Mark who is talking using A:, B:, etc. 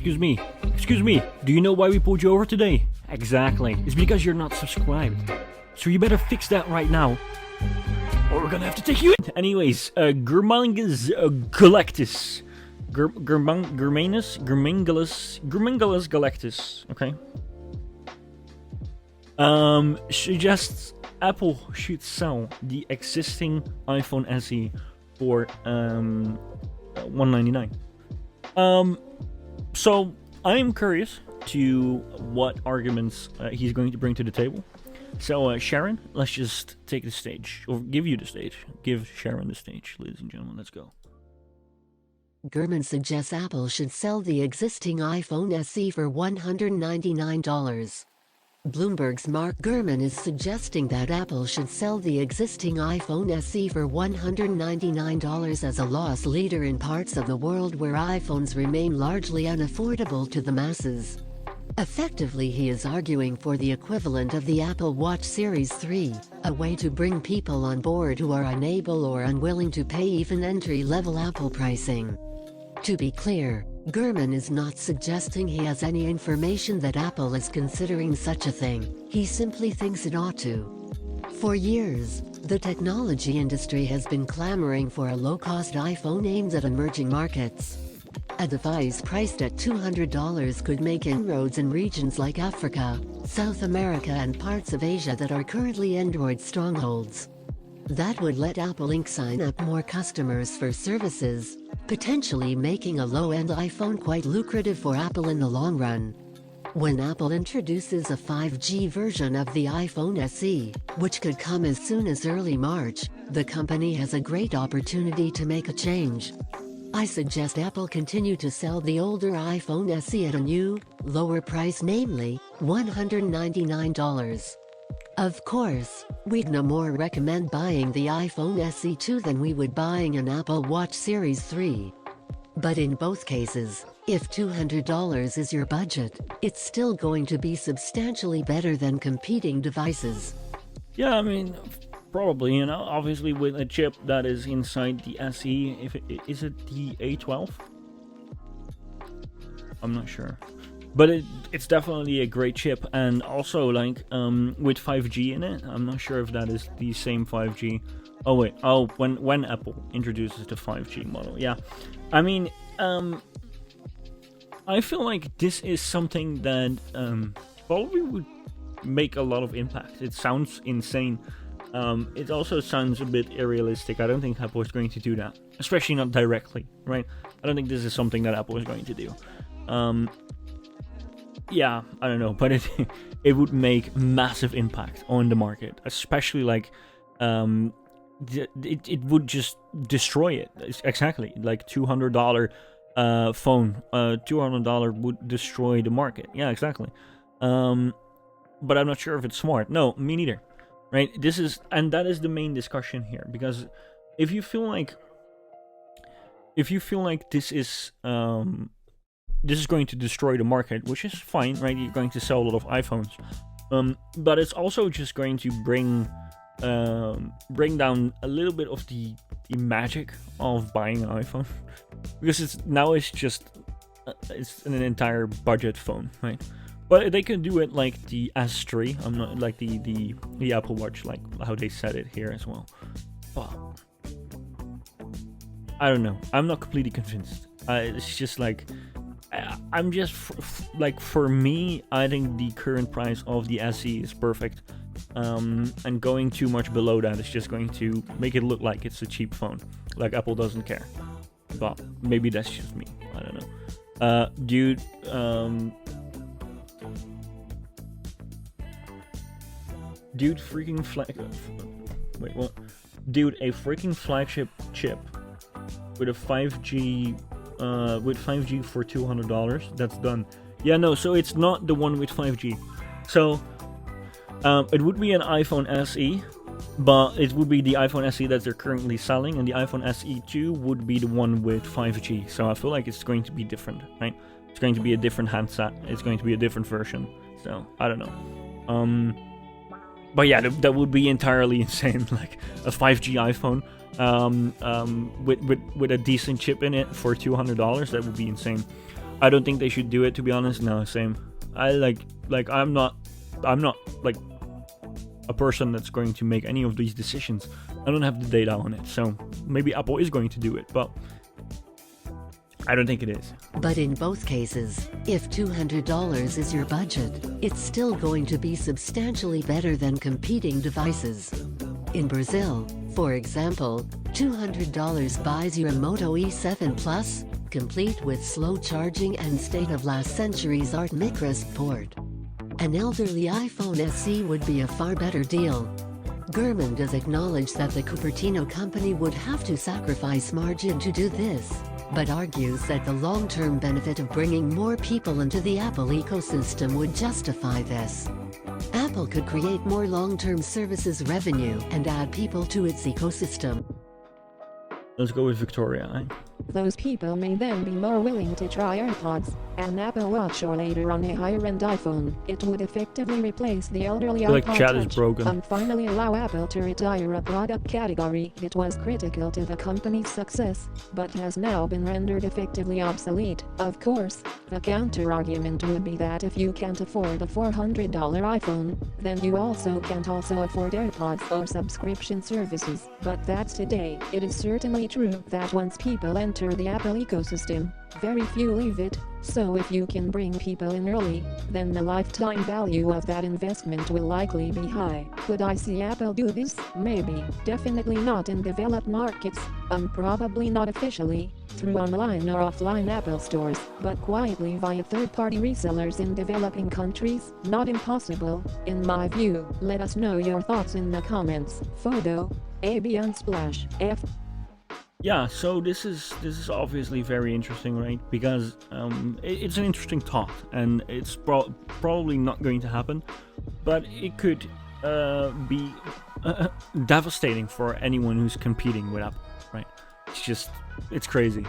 A: Excuse me, do you know why we pulled you over today? Exactly, it's because you're not subscribed. So you better fix that right now, or we're gonna have to take you in. Anyways, Germangus Galactus. Germangus Galactus, okay? Suggests Apple should sell the existing iPhone SE for $199. So I am curious to what arguments he's going to bring to the table. So Sharon, let's just take the stage, or give you the stage. Give Sharon the stage, ladies and gentlemen. Let's go.
B: Gurman suggests Apple should sell the existing iPhone SE for $199. Bloomberg's Mark Gurman is suggesting that Apple should sell the existing iPhone SE for $199 as a loss leader in parts of the world where iPhones remain largely unaffordable to the masses. Effectively, he is arguing for the equivalent of the Apple Watch Series 3, a way to bring people on board who are unable or unwilling to pay even entry-level Apple pricing. To be clear, Gurman is not suggesting he has any information that Apple is considering such a thing. He simply thinks it ought to. For years, the technology industry has been clamoring for a low-cost iPhone aimed at emerging markets. A device priced at $200 could make inroads in regions like Africa, South America and parts of Asia that are currently Android strongholds. That would let Apple Inc. sign up more customers for services, potentially making a low-end iPhone quite lucrative for Apple in the long run. When Apple introduces a 5G version of the iPhone SE, which could come as soon as early March, the company has a great opportunity to make a change. I suggest Apple continue to sell the older iPhone SE at a new, lower price, namely $199. Of course, we'd no more recommend buying the iPhone SE 2 than we would buying an Apple Watch Series 3. But in both cases, if $200 is your budget, it's still going to be substantially better than competing devices.
A: Yeah, I mean, probably, you know, obviously with a chip that is inside the SE, is it the A12? I'm not sure. But it's definitely a great chip, and also like with 5G in it. I'm not sure if that is the same 5G. Oh wait, when Apple introduces the 5G model, yeah. I mean, I feel like this is something that probably would make a lot of impact. It sounds insane. It also sounds a bit unrealistic. I don't think Apple is going to do that, especially not directly, right? I don't think this is something that Apple is going to do. Yeah, I don't know, but it would make massive impact on the market, especially like it would just destroy it. Exactly, like $200 phone, $200 would destroy the market. Yeah, exactly. But I'm not sure if it's smart. No, me neither. Right? That is the main discussion here, because if you feel like this is going to destroy the market, which is fine, right? You're going to sell a lot of iPhones, but it's also just going to bring down a little bit of the magic of buying an iPhone, because it's just an entire budget phone, right? But they can do it like the S3. I'm not like the Apple Watch, like how they said it here as well. But I don't know. I'm not completely convinced. It's just like, I'm just like, for me, I think the current price of the SE is perfect, and going too much below that is just going to make it look like it's a cheap phone, like Apple doesn't care. But maybe that's just me. I don't know, dude. Dude, freaking wait, what? Dude, a freaking flagship chip with a 5G. With 5G for $200, that's done. Yeah, no, so it's not the one with 5G. So, it would be an iPhone SE, but it would be the iPhone SE that they're currently selling, and the iPhone SE 2 would be the one with 5G. So I feel like it's going to be different, right? It's going to be a different handset. It's going to be a different version. So, I don't know. But yeah, that would be entirely insane, like a 5G iPhone. With a decent chip in it for $200, that would be insane. I don't think they should do it, to be honest. No, same. I I'm not like a person that's going to make any of these decisions. I don't have the data on it, so maybe Apple is going to do it, but I don't think it is.
B: But in both cases, if $200 is your budget, it's still going to be substantially better than competing devices. In Brazil, for example, $200 buys you a Moto E7 Plus, complete with slow charging and state-of-last century's Art microSD port. An elderly iPhone SE would be a far better deal. Gurman does acknowledge that the Cupertino company would have to sacrifice margin to do this, but argues that the long-term benefit of bringing more people into the Apple ecosystem would justify this. Apple could create more long-term services revenue and add people to its ecosystem.
A: Let's go with Victoria.
C: Those people may then be more willing to try AirPods, an Apple Watch, or later on a higher-end iPhone. It would effectively replace the elderly
A: I feel like
C: iPod
A: chat is
C: Touch
A: broken.
C: and finally allow Apple to retire a product category that was critical to the company's success, but has now been rendered effectively obsolete. Of course, the counter-argument would be that if you can't afford a $400 iPhone, then you also can't afford AirPods or subscription services. But that's today. It is certainly true that once people enter the Apple ecosystem, very few leave it, so if you can bring people in early, then the lifetime value of that investment will likely be high. Could I see Apple do this? Maybe. Definitely not in developed markets, probably not officially, through online or offline Apple stores, but quietly via third-party resellers in developing countries. Not impossible, in my view. Let us know your thoughts in the comments. Photo, AB Unsplash, F.
A: Yeah, so this is obviously very interesting, right? Because it's an interesting thought, and it's probably not going to happen, but it could be devastating for anyone who's competing with Apple, right? It's crazy.